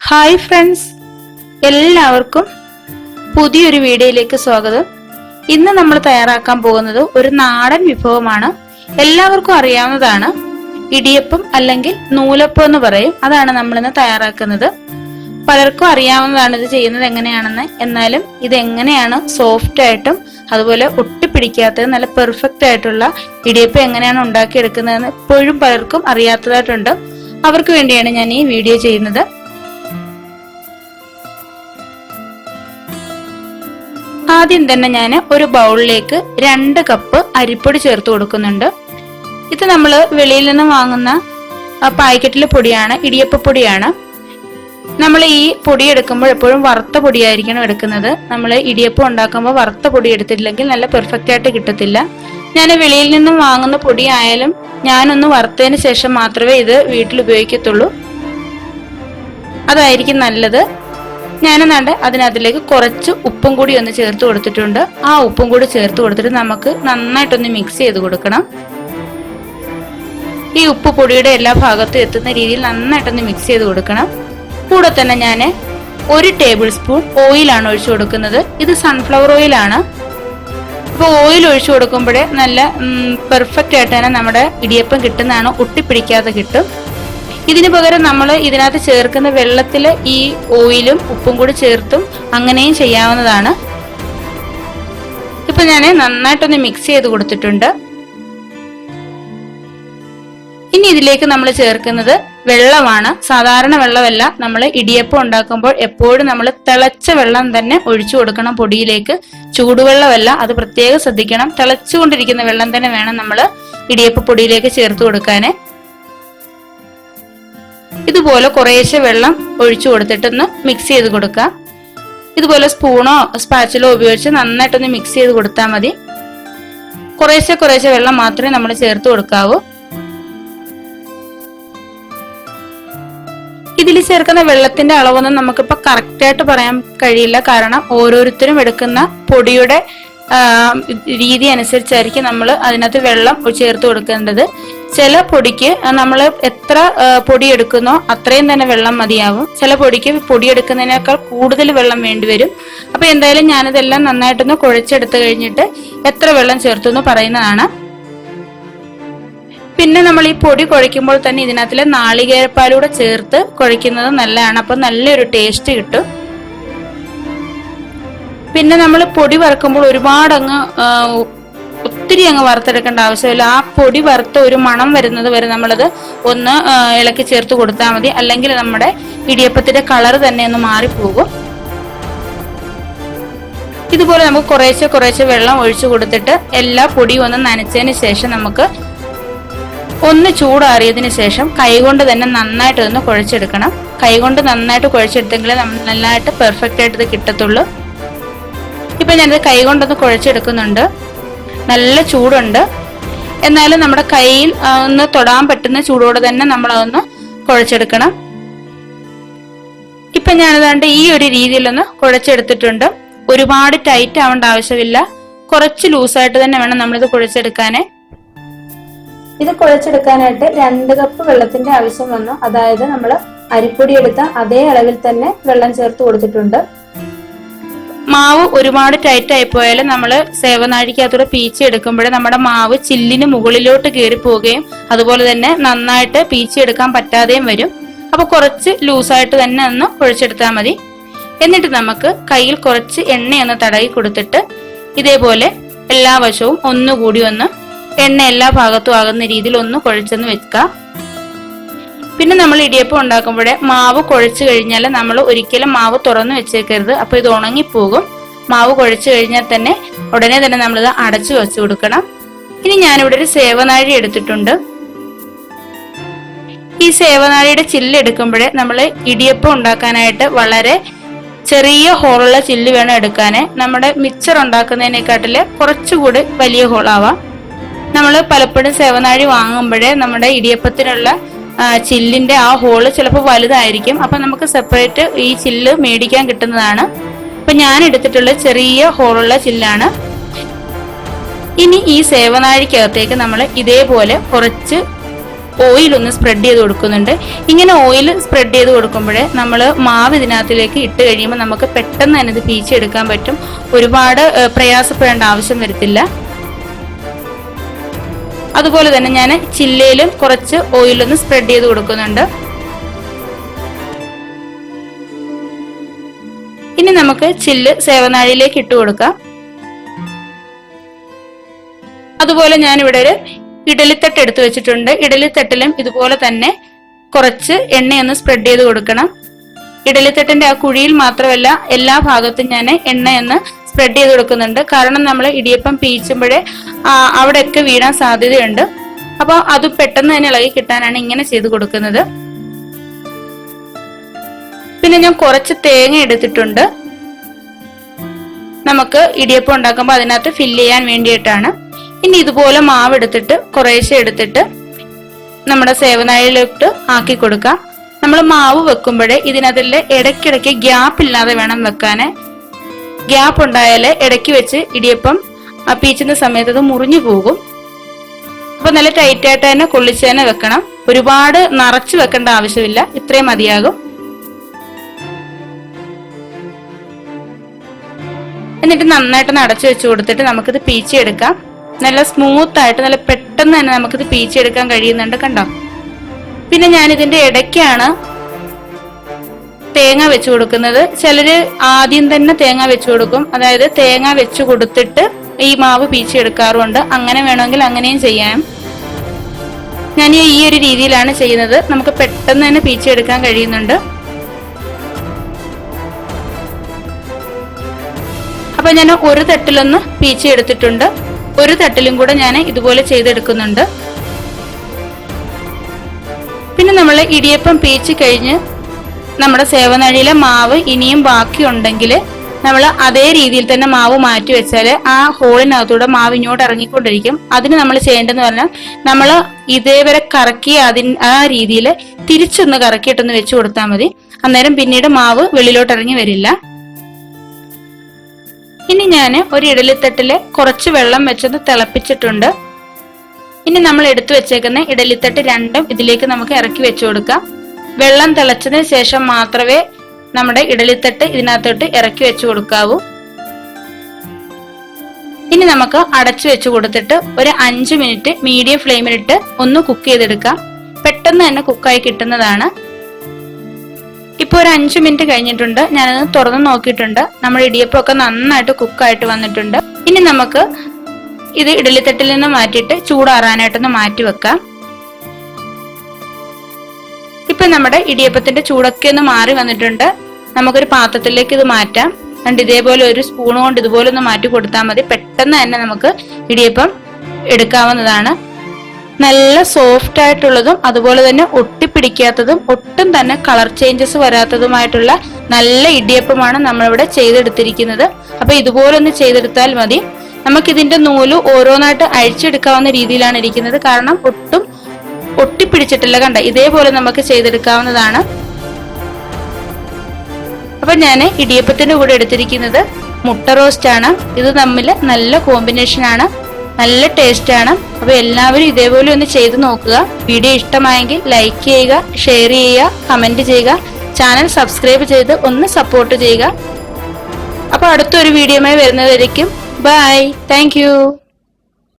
Hi friends, എല്ലാവർക്കും പുതിയൊരു വീഡിയോയിലേക്ക് സ്വാഗതം. ഇന്ന് നമ്മൾ തയ്യാറാക്കാൻ പോകുന്നത് ഒരു നാടൻ വിഭവമാണ്. എല്ലാവർക്കും അറിയാവുന്നതാണ്. ഇടിയപ്പം അല്ലെങ്കിൽ നൂലപ്പം എന്ന് പറയും. അതാണ് നമ്മൾ ഇന്ന് തയ്യാറാക്കുന്നത്. പലർക്കും അറിയാവുന്നതാണ് ഇത് ചെയ്യുന്നത് എങ്ങനെയാണെന്ന്. എന്നാലും ഇത് എങ്ങനെയാണ് സോഫ്റ്റ് ആയിട്ടും അതുപോലെ ഒട്ടിപ്പിടിക്കാത്തത് നല്ല പെർഫെക്റ്റ് ആയിട്ടുള്ള ഇടിയപ്പം എങ്ങനെയാണ് ഉണ്ടാക്കിയെടുക്കുന്നതെന്ന് ഇപ്പോഴും പലർക്കും അറിയാത്തതായിട്ടുണ്ട്. അവർക്ക് വേണ്ടിയാണ് ഞാൻ ഈ വീഡിയോ ചെയ്യുന്നത്. ആദ്യം തന്നെ ഞാൻ ഒരു ബൗളിലേക്ക് 2 കപ്പ് അരിപ്പൊടി ചേർത്ത് കൊടുക്കുന്നുണ്ട്. ഇത് നമ്മൾ വെളിയിൽ നിന്ന് വാങ്ങുന്ന പാക്കറ്റിലെ പൊടിയാണ്, ഇടിയപ്പപ്പൊടിയാണ്. നമ്മൾ ഈ പൊടി എടുക്കുമ്പോൾ എപ്പോഴും വറുത്ത പൊടിയായിരിക്കണം എടുക്കുന്നത്. നമ്മൾ ഇടിയപ്പം ഉണ്ടാക്കുമ്പോൾ വറുത്ത പൊടി എടുത്തിട്ടില്ലെങ്കിൽ നല്ല പെർഫെക്റ്റ് ആയിട്ട് കിട്ടത്തില്ല. ഞാൻ വെളിയിൽ നിന്നും വാങ്ങുന്ന പൊടി ആയാലും ഞാനൊന്ന് വറുത്തതിന് ശേഷം മാത്രമേ ഇത് വീട്ടിൽ ഉപയോഗിക്കത്തുള്ളൂ. അതായിരിക്കും നല്ലത്. ഞാനെന്നാണ്ട് അതിനകത്തിലേക്ക് കുറച്ച് ഉപ്പും കൂടി ഒന്ന് ചേർത്ത് കൊടുത്തിട്ടുണ്ട്. ആ ഉപ്പും കൂടി ചേർത്ത് കൊടുത്തിട്ട് നമുക്ക് നന്നായിട്ടൊന്ന് മിക്സ് ചെയ്ത് കൊടുക്കണം. ഈ ഉപ്പ് പൊടിയുടെ എല്ലാ ഭാഗത്തും എത്തുന്ന രീതിയിൽ നന്നായിട്ടൊന്ന് മിക്സ് ചെയ്ത് കൊടുക്കണം. കൂടെ തന്നെ ഞാൻ 1 ടേബിൾ സ്പൂൺ ഓയിലാണ് ഒഴിച്ചു കൊടുക്കുന്നത്. ഇത് സൺഫ്ലവർ ഓയിലാണ്. അപ്പോൾ ഓയിൽ ഒഴിച്ചു കൊടുക്കുമ്പോഴേ നല്ല പെർഫെക്റ്റ് ആയിട്ട് തന്നെ നമ്മുടെ ഇടിയപ്പം കിട്ടുന്നതാണ്, ഒട്ടിപ്പിടിക്കാതെ കിട്ടും. ഇതിനു പകരം നമ്മൾ ഇതിനകത്ത് ചേർക്കുന്ന വെള്ളത്തിൽ ഈ ഓയിലും ഉപ്പും കൂടി ചേർത്തും അങ്ങനെയും ചെയ്യാവുന്നതാണ്. ഇപ്പൊ ഞാൻ നന്നായിട്ടൊന്ന് മിക്സ് ചെയ്ത് കൊടുത്തിട്ടുണ്ട്. ഇനി ഇതിലേക്ക് നമ്മൾ ചേർക്കുന്നത് വെള്ളമാണ്. സാധാരണ വെള്ളമല്ല. നമ്മൾ ഇടിയപ്പം ഉണ്ടാക്കുമ്പോൾ എപ്പോഴും നമ്മൾ തിളച്ച വെള്ളം തന്നെ ഒഴിച്ചു കൊടുക്കണം പൊടിയിലേക്ക്. ചൂടുവെള്ളമല്ല, അത് പ്രത്യേകം ശ്രദ്ധിക്കണം. തിളച്ചുകൊണ്ടിരിക്കുന്ന വെള്ളം തന്നെ വേണം നമ്മൾ ഇടിയപ്പ പൊടിയിലേക്ക് ചേർത്ത് കൊടുക്കാന്. ഇതുപോലെ കുറേശ്ശെ വെള്ളം ഒഴിച്ചു കൊടുത്തിട്ടൊന്ന് മിക്സ് ചെയ്ത് കൊടുക്കാം. ഇതുപോലെ സ്പൂണോ സ്പാച്ചിലോ ഉപയോഗിച്ച് നന്നായിട്ടൊന്ന് മിക്സ് ചെയ്ത് കൊടുത്താൽ മതി. കുറേശ്ശെ വെള്ളം മാത്രമേ നമ്മൾ ചേർത്ത് കൊടുക്കാവൂ. ഇതിൽ ചേർക്കുന്ന വെള്ളത്തിന്റെ അളവൊന്നും നമുക്കിപ്പോ കറക്റ്റ് ആയിട്ട് പറയാൻ കഴിയില്ല. കാരണം ഓരോരുത്തരും എടുക്കുന്ന പൊടിയുടെ രീതി അനുസരിച്ചായിരിക്കും നമ്മൾ അതിനകത്ത് വെള്ളം ചേർത്ത് കൊടുക്കേണ്ടത്. ചില പൊടിക്ക് നമ്മൾ എത്ര പൊടി എടുക്കുന്നോ അത്രയും തന്നെ വെള്ളം മതിയാവും. ചില പൊടിക്ക് പൊടി എടുക്കുന്നതിനേക്കാൾ കൂടുതൽ വെള്ളം വേണ്ടിവരും. അപ്പൊ എന്തായാലും ഞാനിതെല്ലാം നന്നായിട്ടൊന്ന് കുഴച്ചെടുത്ത് കഴിഞ്ഞിട്ട് എത്ര വെള്ളം ചേർത്തു എന്ന് പറയുന്നതാണ്. പിന്നെ നമ്മൾ ഈ പൊടി കുഴയ്ക്കുമ്പോൾ തന്നെ ഇതിനകത്തിലെ നാളികേരപ്പാലൂടെ ചേർത്ത് കുഴയ്ക്കുന്നത് നല്ലതാണ്. അപ്പൊ നല്ലൊരു ടേസ്റ്റ് കിട്ടും. പിന്നെ നമ്മൾ പൊടി വറുക്കുമ്പോൾ ഒരുപാട് ഒത്തിരി വറുത്തെടുക്കേണ്ട ആവശ്യമില്ല. ആ പൊടി വറുത്ത ഒരു മണം വരുന്നത് വരെ നമ്മളത് ഒന്ന് ഇളക്കി ചേർത്ത് കൊടുത്താൽ മതി. അല്ലെങ്കിൽ നമ്മുടെ ഇടിയപ്പത്തിന്റെ കളർ തന്നെ ഒന്ന് മാറിപ്പോകും. ഇതുപോലെ നമുക്ക് കുറേശ്ശെ വെള്ളം ഒഴിച്ചു കൊടുത്തിട്ട് എല്ലാ പൊടിയും ഒന്ന് നനച്ചതിന് ശേഷം നമുക്ക് ഒന്ന് ചൂടാറിയതിനു ശേഷം കൈകൊണ്ട് തന്നെ നന്നായിട്ട് ഒന്ന് കുഴച്ചെടുക്കണം. കൈകൊണ്ട് നന്നായിട്ട് കുഴച്ചെടുത്തെങ്കിലേ നമ്മൾ നന്നായിട്ട് പെർഫെക്റ്റ് ആയിട്ട് ഇത് കിട്ടത്തുള്ളൂ. ഇപ്പൊ ഞാനിത് കൈകൊണ്ടൊന്ന് കുഴച്ചെടുക്കുന്നുണ്ട്. നല്ല ചൂടുണ്ട്. എന്നാലും നമ്മുടെ കയ്യിൽ ഒന്ന് തൊടാൻ പറ്റുന്ന ചൂടോടെ തന്നെ നമ്മൾ അതൊന്ന് കുഴച്ചെടുക്കണം. ഇപ്പൊ ഞാനിതാണ്ട് ഈ ഒരു രീതിയിലൊന്ന് കുഴച്ചെടുത്തിട്ടുണ്ട്. ഒരുപാട് ടൈറ്റ് ആവേണ്ട ആവശ്യമില്ല. കുറച്ച് ലൂസായിട്ട് തന്നെ വേണം നമ്മളിത് കുഴച്ചെടുക്കാന്. ഇത് കുഴച്ചെടുക്കാനായിട്ട് 2 കപ്പ് വെള്ളത്തിന്റെ ആവശ്യം വന്നു. അതായത് നമ്മൾ അരിപ്പൊടി എടുത്ത അതേ അളവിൽ തന്നെ വെള്ളം ചേർത്ത് കൊടുത്തിട്ടുണ്ട്. മാവ് ഒരുപാട് ടൈറ്റ് ആയി പോയാലും നമ്മൾ സേവനാഴിക്കകത്തൂടെ പീച്ചി എടുക്കുമ്പോൾ നമ്മുടെ മാവ് ചില്ലിന് മുകളിലോട്ട് കയറി പോവുകയും അതുപോലെ തന്നെ നന്നായിട്ട് പീച്ചി എടുക്കാൻ പറ്റാതെയും വരും. അപ്പൊ കുറച്ച് ലൂസായിട്ട് തന്നെ ഒന്ന് കുഴച്ചെടുത്താൽ മതി. എന്നിട്ട് നമുക്ക് കയ്യിൽ കുറച്ച് എണ്ണയൊന്ന് തടവി കൊടുത്തിട്ട് ഇതേപോലെ എല്ലാ വശവും ഒന്നുകൂടി ഒന്ന് എണ്ണ എല്ലാ ഭാഗത്തും ആകുന്ന രീതിയിൽ ഒന്ന് കുഴച്ചെന്ന് വെക്കാം. പിന്നെ നമ്മൾ ഇടിയപ്പം ഉണ്ടാക്കുമ്പോഴേ മാവ് കുഴച്ചു കഴിഞ്ഞാൽ നമ്മൾ ഒരിക്കലും മാവ് തുറന്നു വെച്ചേക്കരുത്. അപ്പൊ ഇത് ഉണങ്ങിപ്പോകും. മാവ് കുഴച്ചു കഴിഞ്ഞാൽ തന്നെ ഉടനെ തന്നെ നമ്മളിത് അടച്ചു വെച്ചു കൊടുക്കണം. ഇനി ഞാനിവിടെ ഒരു സേവനാഴി എടുത്തിട്ടുണ്ട്. ഈ സേവനാഴിയുടെ ചില്ല് എടുക്കുമ്പോഴേ നമ്മൾ ഇടിയപ്പം ഉണ്ടാക്കാനായിട്ട് വളരെ ചെറിയ ഹോളുള്ള ചില്ല് വേണം എടുക്കാന്. നമ്മുടെ മിക്സർ ഉണ്ടാക്കുന്നതിനെക്കാട്ടില് കുറച്ചുകൂടി വലിയ ഹോളാവാം. നമ്മൾ പലപ്പോഴും സേവനാഴി വാങ്ങുമ്പോഴേ നമ്മുടെ ഇടിയപ്പത്തിനുള്ള ചില്ലിന്റെ ആ ഹോള് ചിലപ്പോൾ വലുതായിരിക്കും. അപ്പൊ നമുക്ക് സെപ്പറേറ്റ് ഈ ചില്ല് മേടിക്കാൻ കിട്ടുന്നതാണ്. അപ്പൊ ഞാൻ എടുത്തിട്ടുള്ള ചെറിയ ഹോളുള്ള ചില്ലാണ്. ഇനി ഈ സേവനാഴിക്കകത്തേക്ക് നമ്മൾ ഇതേപോലെ കുറച്ച് ഓയിൽ ഒന്ന് സ്പ്രെഡ് ചെയ്ത് കൊടുക്കുന്നുണ്ട്. ഇങ്ങനെ ഓയിൽ സ്പ്രെഡ് ചെയ്ത് കൊടുക്കുമ്പോഴേ നമ്മൾ മാവ് ഇതിനകത്തിലേക്ക് ഇട്ട് കഴിയുമ്പോൾ നമുക്ക് പെട്ടെന്ന് തന്നെ ഇത് പീച്ചെടുക്കാൻ പറ്റും. ഒരുപാട് പ്രയാസപ്പെടേണ്ട ആവശ്യം വരത്തില്ല. അതുപോലെ തന്നെ ഞാൻ ചില്ലയിലും കുറച്ച് ഓയിലൊന്ന് സ്പ്രെഡ് ചെയ്ത് കൊടുക്കുന്നുണ്ട്. ഇനി നമുക്ക് ചില്ല് സേവനാഴിയിലേക്ക് ഇട്ട് കൊടുക്കാം. അതുപോലെ ഞാൻ ഇവിടെ ഒരു ഇഡലിത്തട്ട് എടുത്തു വെച്ചിട്ടുണ്ട്. ഇഡലിത്തട്ടിലും ഇതുപോലെ തന്നെ കുറച്ച് എണ്ണയൊന്ന് സ്പ്രെഡ് ചെയ്ത് കൊടുക്കണം. ഇഡലിത്തട്ടിന്റെ ആ കുഴിയിൽ മാത്രമല്ല എല്ലാ ഭാഗത്തും ഞാൻ എണ്ണയൊന്ന് സ്പ്രെഡ് ചെയ്ത് കൊടുക്കുന്നുണ്ട്. കാരണം നമ്മൾ ഇടിയപ്പം പീച്ചുമ്പോഴേ അവിടെയൊക്കെ വീഴാൻ സാധ്യതയുണ്ട്. അപ്പോൾ അത് പെട്ടെന്ന് തന്നെ ഇളകി കിട്ടാനാണ് ഇങ്ങനെ ചെയ്ത് കൊടുക്കുന്നത്. പിന്നെ ഞാൻ കുറച്ച് തേങ്ങ എടുത്തിട്ടുണ്ട്. നമുക്ക് ഇടിയപ്പം ഉണ്ടാക്കുമ്പോൾ അതിനകത്ത് ഫില്ല് ചെയ്യാൻ വേണ്ടിയിട്ടാണ്. ഇനി ഇതുപോലെ മാവ് എടുത്തിട്ട് കുറേശ്ശെ എടുത്തിട്ട് നമ്മുടെ സേവനാഴിയിലോട്ട് ആക്കി കൊടുക്കാം. നമ്മൾ മാവ് വെക്കുമ്പോഴേ ഇതിനകത്തിലെ ഇടയ്ക്കിടയ്ക്ക് ഗ്യാപ്പ് ഇല്ലാതെ വേണം വെക്കാന്. ഗ്യാപ്പ് ഉണ്ടായാല് ഇടയ്ക്ക് വെച്ച് ഇടിയപ്പം പീച്ചുന്ന സമയത്ത് അത് മുറിഞ്ഞു പോകും. അപ്പൊ നല്ല ടൈറ്റ് ആയിട്ട് തന്നെ കൊള്ളിച്ച് തന്നെ വെക്കണം. ഒരുപാട് നിറച്ച് വെക്കേണ്ട ആവശ്യമില്ല, ഇത്രയും മതിയാകും. എന്നിട്ട് നന്നായിട്ട് അടച്ചു വെച്ച് കൊടുത്തിട്ട് നമുക്കിത് പീച്ചെടുക്കാം. നല്ല സ്മൂത്ത് ആയിട്ട് നല്ല പെട്ടെന്ന് തന്നെ നമുക്കിത് പീച്ചെടുക്കാൻ കഴിയുന്നുണ്ട്, കണ്ടോ. പിന്നെ ഞാൻ ഇതിന്റെ ഇടയ്ക്കാണ് തേങ്ങ വെച്ചു കൊടുക്കുന്നത്. ചിലര് ആദ്യം തന്നെ തേങ്ങ വെച്ചു കൊടുക്കും. അതായത് തേങ്ങ വെച്ചു കൊടുത്തിട്ട് ഈ മാവ് പീച്ചെടുക്കാറുണ്ട്. അങ്ങനെ വേണമെങ്കിൽ അങ്ങനെയും ചെയ്യാം. ഞാൻ ഈ ഒരു രീതിയിലാണ് ചെയ്യുന്നത്. നമുക്ക് പെട്ടെന്ന് തന്നെ പീച്ചെടുക്കാൻ കഴിയുന്നുണ്ട്. അപ്പൊ ഞാൻ ഒരു തട്ടിലൊന്ന് പീച്ചെടുത്തിട്ടുണ്ട്. ഒരു തട്ടിലും കൂടെ ഞാൻ ഇതുപോലെ ചെയ്തെടുക്കുന്നുണ്ട്. പിന്നെ നമ്മൾ ഇടിയപ്പം പീച്ച് കഴിഞ്ഞ് നമ്മുടെ സേവനാഴിയിലെ മാവ് ഇനിയും ബാക്കിയുണ്ടെങ്കിൽ നമ്മൾ അതേ രീതിയിൽ തന്നെ മാവ് മാറ്റി വെച്ചാൽ ആ ഹോളിനകത്തൂടെ മാവ് ഇങ്ങോട്ട് ഇറങ്ങിക്കൊണ്ടിരിക്കും. അതിന് നമ്മൾ ചെയ്യേണ്ടതെന്ന് പറഞ്ഞാൽ നമ്മൾ ഇതേവരെ കറക്കി ആ രീതിയിൽ തിരിച്ചൊന്ന് കറക്കിയിട്ടൊന്ന് വെച്ചു കൊടുത്താൽ മതി. അന്നേരം പിന്നീട് മാവ് വെളിയിലോട്ട് ഇറങ്ങി വരില്ല. ഇനി ഞാൻ ഒരു ഇഡലിത്തട്ടില് കുറച്ച് വെള്ളം വെച്ചത് തിളപ്പിച്ചിട്ടുണ്ട്. ഇനി നമ്മൾ എടുത്തു വെച്ചേക്കുന്ന ഇഡലിത്തട്ട് രണ്ടും ഇതിലേക്ക് നമുക്ക് ഇറക്കി വെച്ചു കൊടുക്കാം. വെള്ളം തിളച്ചതിന് ശേഷം മാത്രമേ നമ്മുടെ ഇഡലിത്തട്ട് ഇതിനകത്തോട്ട് ഇറക്കി വെച്ചു കൊടുക്കാവൂ. ഇനി നമുക്ക് അടച്ചു വെച്ചു കൊടുത്തിട്ട് ഒരു 5 മിനിറ്റ് മീഡിയം ഫ്ലെയിമിലിട്ട് ഒന്ന് കുക്ക് ചെയ്തെടുക്കാം. പെട്ടെന്ന് തന്നെ കുക്കായി കിട്ടുന്നതാണ്. ഇപ്പൊ ഒരു 5 മിനിറ്റ് കഴിഞ്ഞിട്ടുണ്ട്. ഞാനത് തുറന്ന് നോക്കിയിട്ടുണ്ട്. നമ്മുടെ ഇടിയപ്പമൊക്കെ നന്നായിട്ട് കുക്കായിട്ട് വന്നിട്ടുണ്ട്. ഇനി നമുക്ക് ഇത് ഇഡലിത്തട്ടിൽ നിന്ന് മാറ്റിയിട്ട് ചൂടാറാനായിട്ടൊന്ന് മാറ്റി വെക്കാം. ഇപ്പൊ നമ്മുടെ ഇടിയപ്പത്തിന്റെ ചൂടൊക്കെ ഒന്ന് മാറി വന്നിട്ടുണ്ട്. നമുക്കൊരു പാത്രത്തിലേക്ക് ഇത് മാറ്റാം. എന്നിട്ട് ഇതേപോലെ ഒരു സ്പൂൺ കൊണ്ട് ഇതുപോലെ ഒന്ന് മാറ്റി കൊടുത്താൽ മതി. പെട്ടെന്ന് തന്നെ നമുക്ക് ഇടിയപ്പം എടുക്കാവുന്നതാണ്. നല്ല സോഫ്റ്റ് ആയിട്ടുള്ളതും അതുപോലെ തന്നെ ഒട്ടിപ്പിടിക്കാത്തതും ഒട്ടും തന്നെ കളർ ചേഞ്ചസ് വരാത്തതുമായിട്ടുള്ള നല്ല ഇടിയപ്പമാണ് നമ്മളിവിടെ ചെയ്തെടുത്തിരിക്കുന്നത്. അപ്പൊ ഇതുപോലെ ഒന്ന് ചെയ്തെടുത്താൽ മതി. നമുക്കിതിന്റെ നൂല് ഓരോന്നായിട്ട് അഴിച്ചെടുക്കാവുന്ന രീതിയിലാണ് ഇരിക്കുന്നത്. കാരണം ഒട്ടും ഒട്ടിപ്പിടിച്ചിട്ടില്ല, കണ്ട. ഇതേപോലെ നമുക്ക് ചെയ്തെടുക്കാവുന്നതാണ്. അപ്പൊ ഞാൻ ഇടിയപ്പത്തിന്റെ കൂടെ എടുത്തിരിക്കുന്നത് മുട്ട റോസ്റ്റ് ആണ്. ഇത് തമ്മിൽ നല്ല കോമ്പിനേഷൻ ആണ്, നല്ല ടേസ്റ്റ് ആണ്. അപ്പൊ എല്ലാവരും ഇതേപോലെ ഒന്ന് ചെയ്ത് നോക്കുക. വീഡിയോ ഇഷ്ടമായെങ്കിൽ ലൈക്ക് ചെയ്യുക, ഷെയർ ചെയ്യുക, കമന്റ് ചെയ്യുക. ചാനൽ സബ്സ്ക്രൈബ് ചെയ്ത് ഒന്ന് സപ്പോർട്ട് ചെയ്യുക. അപ്പൊ അടുത്തൊരു വീഡിയോയുമായി വരുന്നതായിരിക്കും. Bye, thank U.